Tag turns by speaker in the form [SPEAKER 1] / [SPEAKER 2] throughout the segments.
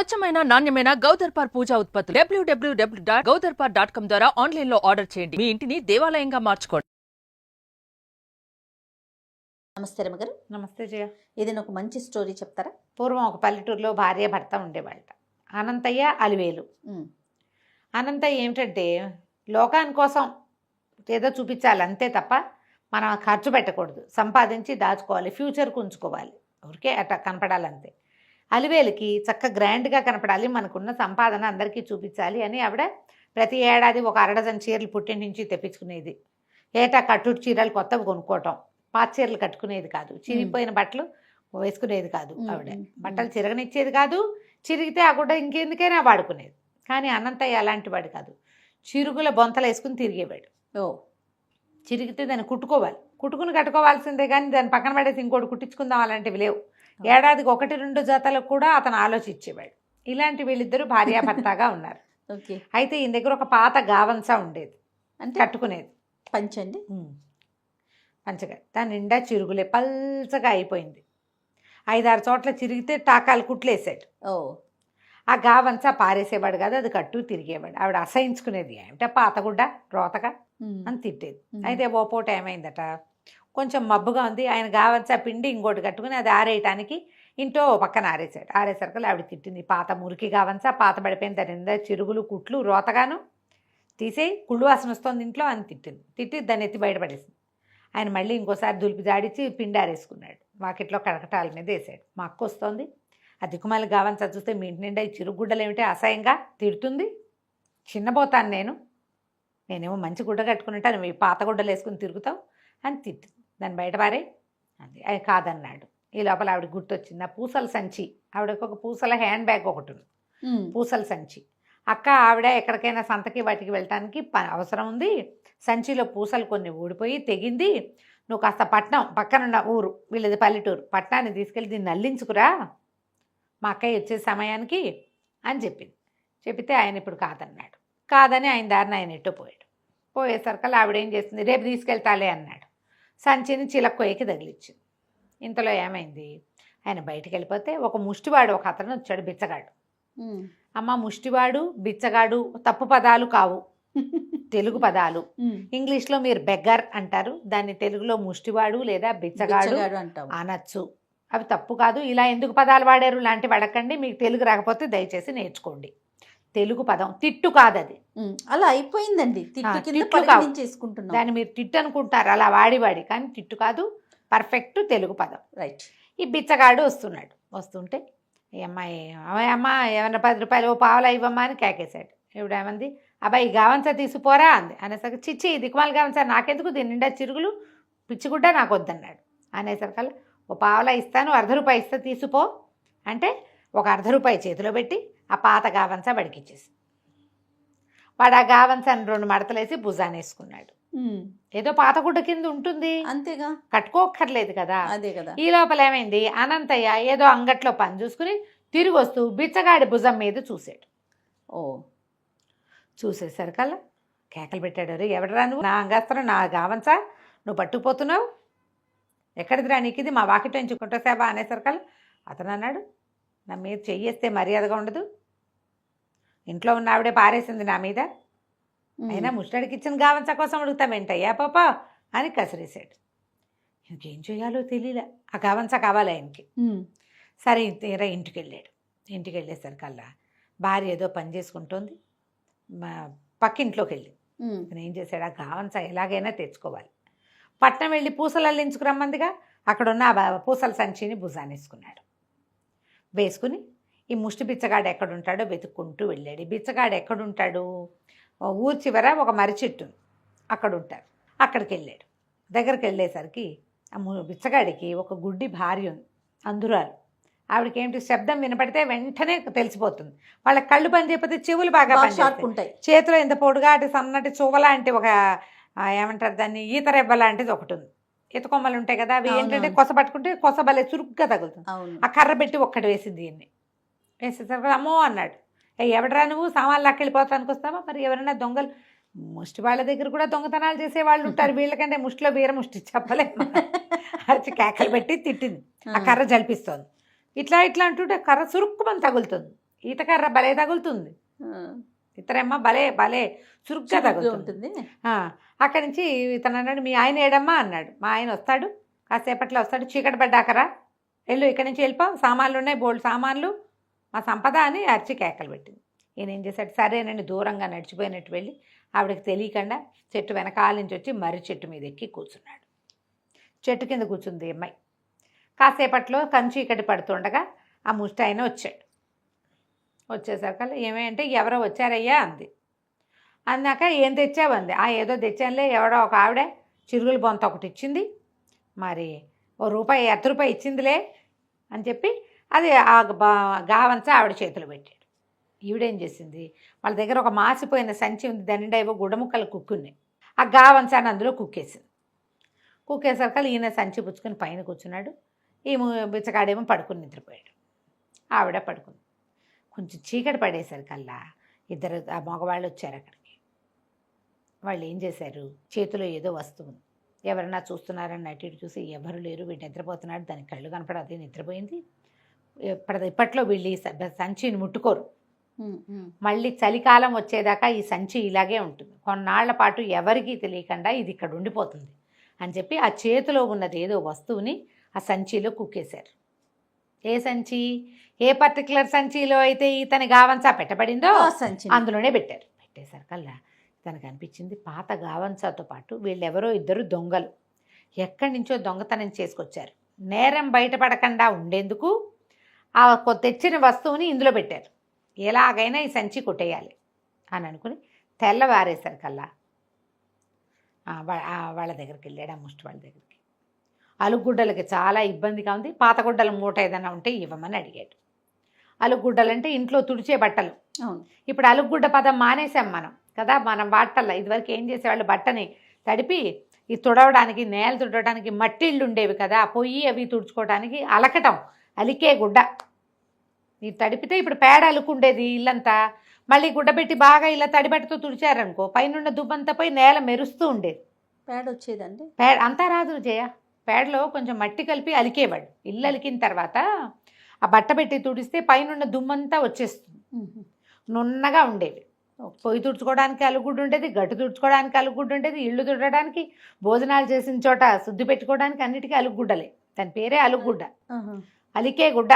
[SPEAKER 1] స్వచ్ఛమైన నాణ్యమైన గౌదర్పార్ పూజా ఉత్పత్తులు www.gaudarpar.com ద్వారా ఆన్లైన్ లో ఆర్డర్ చేయండి. మీ ఇంటిని దేవాలయంగా మార్చుకోండి.
[SPEAKER 2] నమస్తే రమగారు.
[SPEAKER 3] నమస్తే జయ.
[SPEAKER 2] ఏదైనా ఒక మంచి స్టోరీ చెప్తారా?
[SPEAKER 3] పూర్వం ఒక పల్లెటూరులో భార్య భర్త ఉండేవాళ్ళ. అనంతయ్య, అలివేలు. అనంతయ్య ఏమిటంటే లోకాని కోసం ఏదో చూపించాలి అంతే తప్ప మనం ఖర్చు పెట్టకూడదు, సంపాదించి దాచుకోవాలి, ఫ్యూచర్కి ఉంచుకోవాలి, ఊరికే అట్లా కనపడాలంతే. అలివేలుకి చక్క గ్రాండ్గా కనపడాలి, మనకున్న సంపాదన అందరికీ చూపించాలి అని ఆవిడ ప్రతి ఏడాది ఒక అరడజన్ చీరలు పుట్టింటి నుంచి తెప్పించుకునేది. ఏటా కట్టుడు చీరలు కొత్తవి కొనుక్కోవటం, పాత చీరలు కట్టుకునేది కాదు, చిరిగిపోయిన బట్టలు వేసుకునేది కాదు. ఆవిడ బట్టలు చిరగనిచ్చేది కాదు, చిరిగితే ఆ గుడ్డ ఇంకెందుకైనా వాడుకునేది. కానీ అనంతయ్య అలాంటి వాడు కాదు, చిరుగుల బొంతలు వేసుకుని తిరిగేవాడు. చిరిగితే దాన్ని కుట్టుకోవాలి, కుట్టుకుని కట్టుకోవాల్సిందే కానీ దాన్ని పక్కన పడేసి ఇంకోటి కుట్టించుకుందాం అలాంటివి లేవు. ఏడాదికి 1-2 జతలకు కూడా అతను ఆలోచించేవాడు. ఇలాంటి వీళ్ళిద్దరూ భార్యాభర్తగా ఉన్నారు. అయితే ఈయన దగ్గర ఒక పాత గావంస ఉండేది, అంటే కట్టుకునేది
[SPEAKER 2] పంచండి,
[SPEAKER 3] పంచగా దాని నిండా చిరుగులే, పల్చగా అయిపోయింది. 5-6 చోట్ల చిరిగితే టాకాలు కుట్లేసాడు. ఆ గావంస పారేసేవాడు కాదు, అది కట్టు తిరిగేవాడు. ఆవిడ అసహించుకునేది, ఏమిటా పాతగుడ్డ రోతగా అని తిట్టేది. అయితే ఓ పూట ఏమైందట, కొంచెం మబ్బుగా ఉంది, ఆయన గావంస పిండి ఇంకోటి కట్టుకుని అది ఆరేయటానికి ఇంట్లో పక్కన ఆరేసాడు. ఆరేసరికి ఆవిడ తిట్టింది, పాత మురికి గావంస పాత పడిపోయింది, దాని నిండా చిరుగులు కుట్లు రోతగాను, తీసేయి, కుళ్ళు వాసన వస్తుంది ఇంట్లో అని తిట్టింది. తిట్టి దాన్ని ఎత్తి బయటపడేసింది. ఆయన మళ్ళీ ఇంకోసారి దులిపి జాడించి పిండి ఆరేసుకున్నాడు, వాకిట్లో కడకటాల మీద వేసాడు. మా అక్క వస్తుంది, ఆ దిక్కుమాలి గావంస చూస్తే మీ ఇంటి నిండా ఈ చిరుగుడ్డలు ఏమిటి అసహ్యంగా తిడుతుంది, చిన్నపోతాను నేనేమో మంచి గుడ్డ కట్టుకున్నట్టు నువ్వు ఈ పాత గుడ్డలు వేసుకుని తిరుగుతావు అని తిట్టింది. దాన్ని బయటపారే అది అది కాదన్నాడు. ఈ లోపల ఆవిడ గుర్తొచ్చింది, ఆ పూసల సంచి, ఆవిడకి ఒక పూసల హ్యాండ్ బ్యాగ్ ఒకటి ఉంది, పూసల సంచి. అక్క ఆవిడ ఎక్కడికైనా సంతకి వాటికి వెళ్ళటానికి అవసరం ఉంది, సంచిలో పూసలు కొన్ని ఊడిపోయి తెగింది, నువ్వు కాస్త పట్నం పక్కనున్న ఊరు, వీళ్ళది పల్లెటూరు, పట్నాన్ని తీసుకెళ్ళి దీన్ని అల్లించుకురా మా అక్కయ్య వచ్చే సమయానికి అని చెప్పింది. చెప్తే ఆయన ఇప్పుడు కాదన్నాడు. కాదని ఆయన దారిని ఆయన ఎట్టో పోయాడు. పోయేసరికి ఆవిడ ఏం చేస్తుంది, రేపు తీసుకెళ్తాలే అన్నాడు. సంచిని చిలక్కొయ్యకి తగిలిచ్చింది. ఇంతలో ఏమైంది, ఆయన బయటికి వెళ్ళిపోతే ఒక ముష్టివాడు ఒక అతను వచ్చాడు, బిచ్చగాడు. అమ్మ ముష్టివాడు బిచ్చగాడు తప్పు పదాలు కావు, తెలుగు పదాలు. ఇంగ్లీష్లో మీరు బెగ్గర్ అంటారు, దాన్ని తెలుగులో ముష్టివాడు లేదా బిచ్చగాడు అనొచ్చు, అవి తప్పు కాదు. ఇలా ఎందుకు పదాలు వాడారు లాంటి వాడకండి, మీకు తెలుగు రాకపోతే దయచేసి నేర్చుకోండి. తెలుగు పదం, తిట్టు కాదు అది.
[SPEAKER 2] అలా అయిపోయిందండి, చేసుకుంటున్నాం
[SPEAKER 3] దాన్ని మీరు తిట్టు అనుకుంటారు అలా వాడి, కానీ తిట్టు కాదు, పర్ఫెక్ట్ తెలుగు పదం.
[SPEAKER 2] రైట్.
[SPEAKER 3] ఈ బిచ్చగాడు వస్తున్నాడు, వస్తుంటే ఈ అమ్మాయి అమ్మ ఏమన్నా 10 రూపాయలు ఓ పావలా ఇవ్వమ్మా అని కేకేశాడు. ఇప్పుడు ఏమంది, అబ్బాయి గావంస తీసిపోరా అంది. అనేసరికి చిచ్చి దిక్కుమాల గావంస నాకెందుకు, దీని నిండా చిరుగులు, పిచ్చిగుడ్డ నాకు వద్దన్నాడు. అనేసరికల్లా ఓ పావలా ఇస్తాను, 1/2 రూపాయి ఇస్తా తీసిపో అంటే ఒక 1/2 రూపాయి చేతిలో పెట్టి ఆ పాత గావంస వడికిచ్చేసి వాడు ఆ గావంసాన్ని 2 మడతలేసి భుజాన్ని వేసుకున్నాడు. ఏదో పాతగుడ్డ కింద ఉంటుంది
[SPEAKER 2] అంతేగా,
[SPEAKER 3] కట్టుకోక్కర్లేదు కదా.
[SPEAKER 2] అదే కదా.
[SPEAKER 3] ఈ లోపల ఏమైంది, అనంతయ్య ఏదో అంగట్లో పని చూసుకుని తిరిగి వస్తూ బిచ్చగాడి భుజం మీద చూశాడు. చూసేసరికల్లా కేకలు పెట్టాడు, రే ఎవడరా నువ్వు, నా అంగస్త్రం నా గావంస నువ్వు పట్టుకుపోతున్నావు, ఎక్కడిదిరా నీకు ఇది, మా వాకిట్లో ఎంచుకుంటా సేవా అనేసరికల్లా అతను అన్నాడు, నా మీద చెయ్యేస్తే మర్యాదగా ఉండదు, ఇంట్లో ఉన్న ఆవిడే పారేసింది నా మీద, అయినా ముష్టడికి ఇచ్చిన గావంస కోసం అడుగుతామేంటయ్యా పాప అని కసిరేశాడు. ఇంకేం చేయాలో తెలియలే, ఆ గావంస కావాలి ఆయనకి. సరే తీరా ఇంటికి వెళ్ళాడు. ఇంటికి వెళ్ళేసరికల్లా భార్య ఏదో పని చేసుకుంటోంది, పక్కింట్లోకి వెళ్ళి ఏం చేశాడు, ఆ గావంస ఎలాగైనా తెచ్చుకోవాలి. పట్నం వెళ్ళి పూసలు అల్లించుకురమ్మందిగా, అక్కడున్న పూసల సంచిని భుజానేసుకున్నాడు. వేసుకుని ఈ ముష్టి బిచ్చగాడు ఎక్కడుంటాడో వెతుక్కుంటూ వెళ్ళాడు. ఈ బిచ్చగాడు ఎక్కడుంటాడు, ఊరి చివర ఒక మర్రి చెట్టు అక్కడ ఉంటారు, అక్కడికి వెళ్ళాడు. దగ్గరికి వెళ్ళేసరికి ఆ బిచ్చగాడికి ఒక గుడ్డి భార్య ఉంది, అందురాలు. ఆవిడకి ఏంటి శబ్దం వినపడితే వెంటనే తెలిసిపోతుంది, వాళ్ళ కళ్ళు పని చేయకపోతే చెవులు బాగా పనిచేస్తుంటాయి, చేతిలో ఇంత పొడుగా అటు సన్నటి చువ్వలాంటి ఒక ఏమంటారు దాన్ని, ఈత రెబ్బ లాంటిది ఒకటి ఉంది, ఈత కొమ్మలు ఉంటాయి కదా, అవి ఏంటంటే కొస పట్టుకుంటే కొస భలే చురుగ్గా తగులుతుంది. ఆ కర్ర పెట్టి ఒక్కటి వేసింది, దీన్ని వేసేసరికి అమ్మో అన్నాడు, ఎవడరా నువ్వు సామాన్లు అక్కెళ్ళిపోతానికి వస్తావా, మరి ఎవరైనా దొంగలు, ముష్టి వాళ్ళ దగ్గర కూడా దొంగతనాలు చేసేవాళ్ళు ఉంటారు, వీళ్ళకంటే ముష్టిలో వీర ముష్టి చెప్పలేము అరిచి కేకలు పెట్టి తిట్టింది. ఆ కర్ర జలిపిస్తోంది, ఇట్లా అంటుంటే కర్ర సురుక్కుమని తగులుతుంది. ఈతకర్ర భలే తగులుతుంది, ఇతరేమ్మ భలే భలే చురుగ్గా తగులుతుంది.
[SPEAKER 2] ఉంటుంది.
[SPEAKER 3] అక్కడి నుంచి ఇతను అన్నాడు, మీ ఆయన ఏడమ్మా అన్నాడు. మా ఆయన వస్తాడు, కాసేపట్లో వస్తాడు, చీకటి పడ్డాకరా వెళ్ళు, ఇక్కడి నుంచి వెళ్ళిపో, సామాన్లు ఉన్నాయి, బోల్డ్ సామాన్లు, మా సంపద అని అరిచి కేకలు పెట్టింది. ఈయన ఏం చేశాడు, సరేనండి దూరంగా నడిచిపోయినట్టు వెళ్ళి ఆవిడకి తెలియకుండా చెట్టు వెనకాల నుంచి వచ్చి మర్రి చెట్టు మీద ఎక్కి కూర్చున్నాడు. చెట్టు కింద కూర్చుంది అమ్మాయి. కాసేపట్లో చీకటి పడుతుండగా ఆ ముష్టి ఆయన వచ్చాడు. వచ్చేసరికల్లా ఏమేంటే ఎవరో వచ్చారయ్యా అంది. అన్నాక ఏం తెచ్చావు అంది. ఏదో తెచ్చానులే, ఎవడో ఒక ఆవిడ చిరుగుల బొంత ఒకటి ఇచ్చింది, మరి ₹1 ₹1 ఇచ్చిందిలే అని చెప్పి అది ఆ గావంచ ఆవిడ చేతులు పెట్టాడు. ఈవిడేం చేసింది, వాళ్ళ దగ్గర ఒక మాసిపోయిన సంచి ఉంది, దాని నిండా ఏవో గుడముక్కలు కుక్కున్నాయి. ఆ గావంచాన్ని అందులో కుక్కేసింది. కుక్కేసరికల్లా ఈయన సంచి పుచ్చుకొని పైన కూర్చున్నాడు. ఈ బిచ్చగాడేమో పడుకుని నిద్రపోయాడు. ఆవిడ పడుకుంది. కొంచెం చీకటి పడేసరికల్లా ఇద్దరు ఆ మగవాళ్ళు వచ్చారు అక్కడికి. వాళ్ళు ఏం చేశారు, చేతిలో ఏదో వస్తువు ఎవరన్నా చూస్తున్నారని అటు ఇటు చూసి ఎవరు లేరు, వీడు నిద్రపోతున్నాడు, దానికి కళ్ళు కనపడదు, నిద్రపోయింది. ఇప్పట్లో వీళ్ళు ఈ సంచిని ముట్టుకోరు. మళ్ళీ చలికాలం వచ్చేదాకా ఈ సంచి ఇలాగే ఉంటుంది, కొన్నాళ్ల పాటు ఎవరికీ తెలియకుండా ఇది ఇక్కడ ఉండిపోతుంది అని చెప్పి ఆ చేతిలో ఉన్నది ఏదో వస్తువుని ఆ సంచిలో కుక్కేశారు. ఏ సంచి, ఏ పర్టికులర్ సంచిలో అయితే ఇతని గావంచా పెట్టబడిందో అందులోనే పెట్టారు. పెట్టేసరికల్లా తనకు అనిపించింది, పాత గావంచాతో పాటు వీళ్ళెవరో ఇద్దరు దొంగలు ఎక్కడి నుంచో దొంగతనం చేసుకొచ్చారు, నేరం బయటపడకుండా ఉండేందుకు ఆ తెచ్చిన వస్తువుని ఇందులో పెట్టారు, ఎలాగైనా ఈ సంచి కొట్టేయాలి అని అనుకుని తెల్లవారేసరికల్లా వాళ్ళ దగ్గరికి వెళ్ళాడు. ఆ ముష్టి వాళ్ళ దగ్గరికి. అలుగుడ్డలకి చాలా ఇబ్బందిగా ఉంది, పాత గుడ్డల మూట ఏదైనా ఉంటే ఇవ్వమని అడిగాడు. అలుగుడ్డలు అంటే ఇంట్లో తుడిచే బట్టలు. ఇప్పుడు అలుగుడ్డ పదం మానేసాం మనం కదా, మనం వాటల్లో ఇదివరకు ఏం చేసేవాళ్ళు, బట్టని తడిపి ఈ తుడవడానికి, నేల తుడవడానికి మట్టి ఇళ్ళు ఉండేవి కదా, పొయ్యి అవి తుడుచుకోవడానికి అలకటం, అలికే గుడ్డ. ఇది తడిపితే ఇప్పుడు పేడ అలుకుండేది ఇల్లంతా, మళ్ళీ గుడ్డ పెట్టి బాగా ఇలా తడిబట్టతో తుడిచారనుకో పైనున్న దుబ్బంతా పోయి నేల మెరుస్తూ ఉండేది.
[SPEAKER 2] పేడ వచ్చేదండి,
[SPEAKER 3] పేడ అంతా రాదు జయ, పేడలో కొంచెం మట్టి కలిపి అలికేవాడు. ఇల్లు అలికిన తర్వాత ఆ బట్ట పెట్టి తుడిస్తే పైనున్న దుమ్మంతా వచ్చేస్తుంది, నున్నగా ఉండేవి. పొయ్యి తుడుచుకోవడానికి అలుగుడ్డు ఉండేది, గట్టు తుడుచుకోవడానికి అలుగుడ్డు ఉండేది, ఇళ్ళు తుడడానికి, భోజనాలు చేసిన చోట శుద్ధి పెట్టుకోవడానికి అన్నిటికీ అలుగుడ్డలే. దాని పేరే అలుగుడ్డ, అలికే గుడ్డ.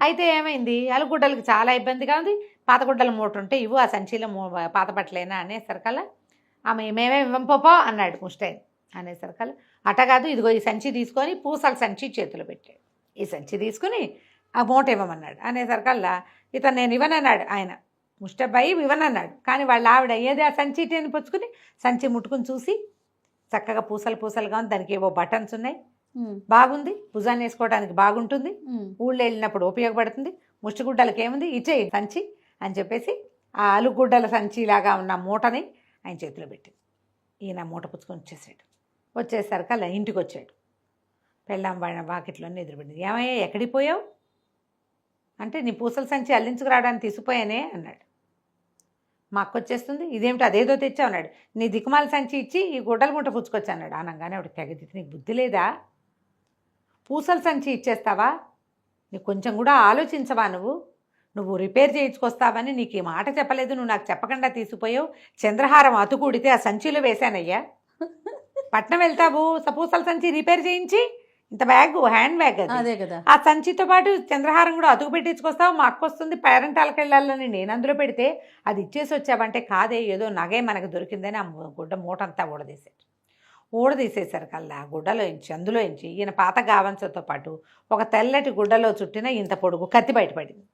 [SPEAKER 3] అయితే ఏమైంది, అలుగుడ్డలకి చాలా ఇబ్బందిగా ఉంది, పాత గుడ్డల మూట ఉంటే ఇవ్వు, ఆ సంచిలో పాత బట్టలేనా అనేసరికల్లా ఆమె మేమే ఇవ్వంపో అన్నాడు ముష్టైన్. అనేసరికల్లా అట కాదు, ఇదిగో ఈ సంచి తీసుకొని పూసల సంచి చేతిలో పెట్టాడు. ఈ సంచి తీసుకుని ఆ మూట ఇవ్వమన్నాడు. అనేసరికల్లా ఇతను నేను ఇవ్వనన్నాడు. ఆయన ముష్టబాయి ఇవ్వనన్నాడు. కానీ వాళ్ళ ఆవిడ ఏది ఆ సంచి అని పుచ్చుకుని సంచి ముట్టుకుని చూసి చక్కగా పూసలుగా ఉంది, దానికి ఏవో బటన్స్ ఉన్నాయి, బాగుంది, భుజాన్ని వేసుకోవడానికి బాగుంటుంది, ఊళ్ళో వెళ్ళినప్పుడు ఉపయోగపడుతుంది, ముష్టిగుడ్డలకి ఏముంది ఇచ్చేయి సంచి అని చెప్పేసి ఆ అలుగుడ్డల సంచిలాగా ఉన్న మూటని ఆయన చేతిలో పెట్టింది. ఈయన మూట పుచ్చుకొని వచ్చేసరికి అలా ఇంటికి వచ్చాడు. పెళ్ళాం వాకిట్లోనే ఎదురుపడింది. ఏమయ్యా ఎక్కడికి పోయావు అంటే, నీ పూసల సంచి అల్లించుకురావడానికి తీసుకుపోయానే అన్నాడు. మా అక్క వచ్చేస్తుంది, ఇదేమిటి అదేదో తెచ్చావు అన్నాడు. నీ దిక్కుమాల సంచి ఇచ్చి ఈ గుడ్డల మూట పుచ్చుకొచ్చా అన్నాడు. అనగానే ఆవిడ తెగదిtti, నీకు బుద్ధి లేదా, పూసల సంచి ఇచ్చేస్తావా, నీకు కొంచెం కూడా ఆలోచించవా, నువ్వు రిపేర్ చేయించుకొస్తావని నీకు ఈ మాట చెప్పలేదు, నువ్వు నాకు చెప్పకుండా తీసుకుపోయావు, చంద్రహారం అతుకుడితే ఆ సంచిలో వేశానయ్యా, పట్నం వెళ్తావు పూసల సంచి రిపేర్ చేయించి, ఇంత బ్యాగ్ హ్యాండ్ బ్యాగ్
[SPEAKER 2] అదే కదా, ఆ
[SPEAKER 3] సంచితో పాటు చంద్రహారం కూడా అతుకు పెట్టించుకొస్తావు, మా అక్క వస్తుంది పేరెంటాలకు వెళ్ళాలని నేను అందులో పెడితే అది ఇచ్చేసి వచ్చావంటే, కాదే ఏదో నగే మనకు దొరికిందని ఆ గుడ్డ మూటంతా ఊడదీసేసరికల్లా గుడ్డలోంచి అందులోంచి ఈయన పాత గావంచతో పాటు ఒక తెల్లటి గుడ్డలో చుట్టిన ఇంత పొడుగు కత్తి బయటపడింది.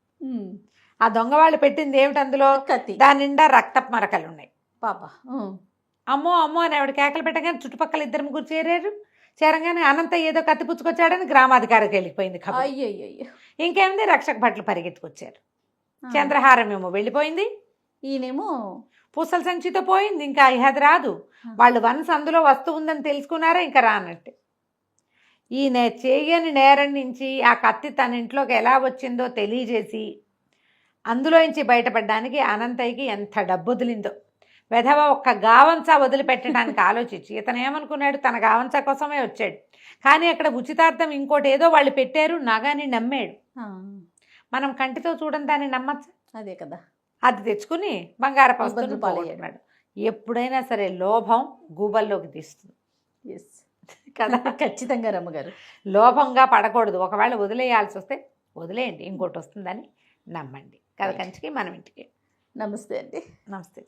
[SPEAKER 3] ఆ దొంగ వాళ్ళు పెట్టింది ఏమిటి అందులో,
[SPEAKER 2] కత్తి,
[SPEAKER 3] దాని నిండా రక్తపు మరకలు ఉన్నాయి.
[SPEAKER 2] పాప
[SPEAKER 3] అమ్మో అని ఆవిడ కేకలు పెట్టగానే చుట్టుపక్కల 2-3 చేరంగానే అనంత ఏదో కత్తి పుచ్చుకొచ్చాడని గ్రామాధికారికి వెళ్ళిపోయింది ఖబర్.
[SPEAKER 2] అయ్యో,
[SPEAKER 3] ఇంకేముంది, రక్షక భట్లు పరిగెత్తుకొచ్చారు. చంద్రహారం ఏమో వెళ్ళిపోయింది,
[SPEAKER 2] ఈయనేమో
[SPEAKER 3] పూసల సంచితో పోయింది, ఇంకా అది రాదు. వాళ్ళు వన్స్ అందులో వస్తువు ఉందని తెలుసుకున్నారా ఇంకా రానట్టే. ఈ చేయని నేరం నుంచి ఆ కత్తి తన ఇంట్లోకి ఎలా వచ్చిందో తెలియజేసి అందులోంచి బయటపడడానికి అనంతయ్యకి ఎంత డబ్బు వదిలిందో. వెధవ ఒక్క గావంచా వదిలిపెట్టడానికి ఆలోచించి ఇతను ఏమనుకున్నాడు, తన గావంచా కోసమే వచ్చాడు, కానీ అక్కడ ఉచితార్థం ఇంకోటి ఏదో వాళ్ళు పెట్టారు, నగాని నమ్మాడు. మనం కంటితో చూడని దాన్ని నమ్మచ్చు.
[SPEAKER 2] అదే కదా.
[SPEAKER 3] అది తెచ్చుకుని బంగారపు వస్తువులు
[SPEAKER 2] ఇబ్బందులు పాలయ్యాడు.
[SPEAKER 3] పోగొట్టుకున్నాడు. ఎప్పుడైనా సరే లోభం గూబల్లోకి తీస్తుంది
[SPEAKER 2] ఎస్
[SPEAKER 3] కదా.
[SPEAKER 2] ఖచ్చితంగా రమ్మగారు.
[SPEAKER 3] లోభంగా పడకూడదు. ఒకవేళ వదిలేయాల్సి వస్తే వదిలేయండి, ఇంకోటి వస్తుందని నమ్మండి. కథ కంచికి మనం ఇంటికి.
[SPEAKER 2] నమస్తే అండి.
[SPEAKER 3] నమస్తే.